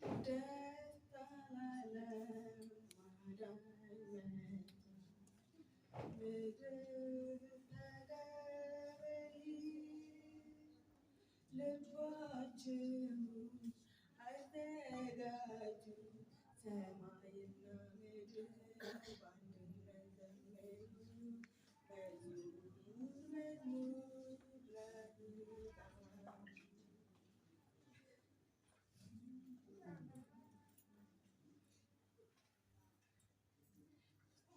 ደስታ ለዓለም ማዳን ምድር ተቀበይ ልባችሁ አዘጋጁ ሰማይና ምድር በአንድነት ዘምሩ መዝሙር ለጌታ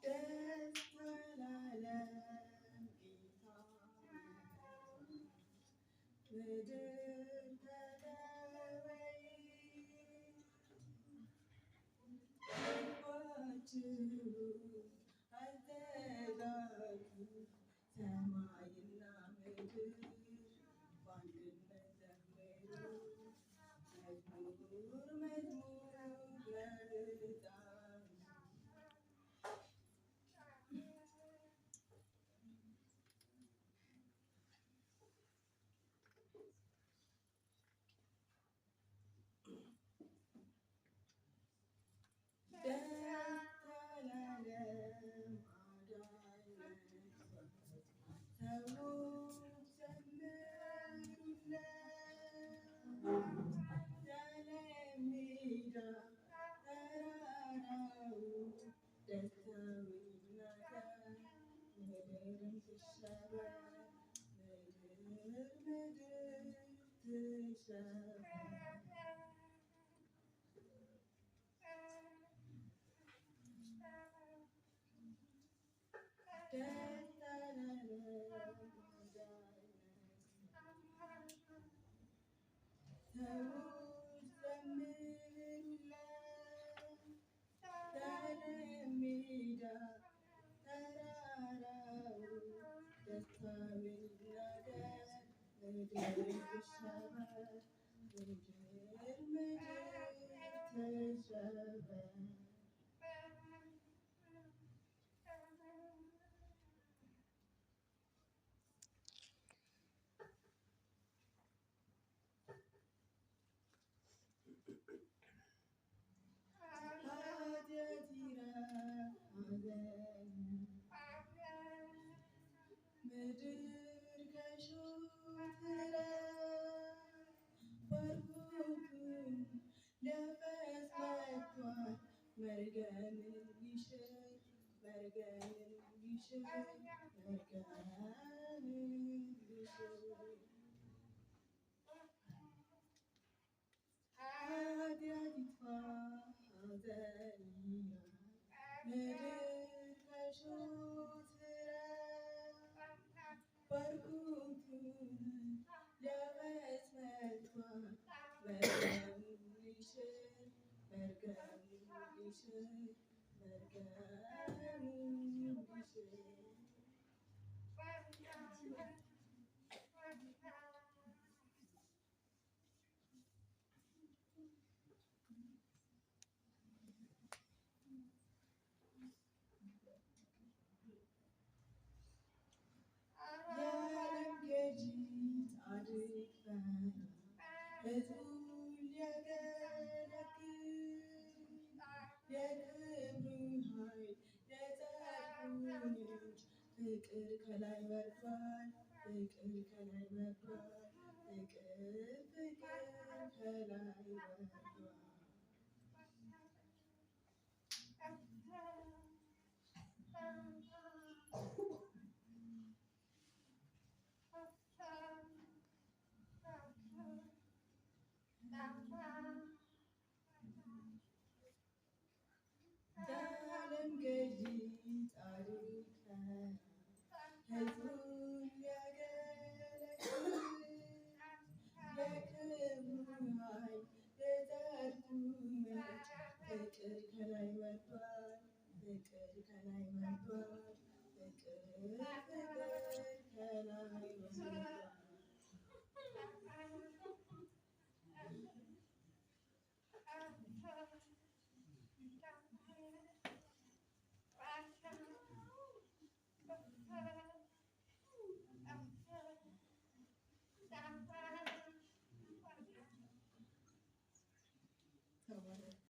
ደስታ ለዓለም ጌታ ምድር ተቀበይ ልባችሁ አዘጋጁ ሰማይና ምድር በአንድነት ዘምሩ መዝሙር ለጌታ ደስታ ለዓለም አዳኝ ሰዎች ዘምሩለት የዓለም ሜዳ ተራራው ደስታው ይናገር ምድርም ትሸበር ምድር ትሸበር ደስታ ለዓለም አዳኝ ሰዎች ዘምሩለት የዓለም ሜዳ ተራራው ደስታው ይናገር ምድር ትሸበር ምድር ትሸበር ኃጢአት ይራቅ ሐዘን ምድር ከሾህ ትራቅ ባርኮቱን ሊያፈስ መጥቷል መርገምን ሊሽር መርገምን ሊሽር መርገምን ሊሽር ኃጢአት ይጥፋ ሐዘን ይራቅ ምድር ከሾህ ትራቅ ባርኮቱን ሊያፈስ መጥቷል መርገምን ሊሽር መርገምን ሊሽር መርገምን ሊሽር የዓለም ገዢ ጻድቅ ፈራ ሕዝቡን ሊያገለግል የክብሩ ኃይል የጻድቁን እጅ ፍቅር ከላይ ወርዷል ፍቅር ከላይ ወርዷል ፍቅር ከላይ ወርዷል የዓለም ገዢ ጻድቅ ፈራ ሕዝቡን ሊያገለግል የክብሩ ኃይል የጻድቁን ተባረክ።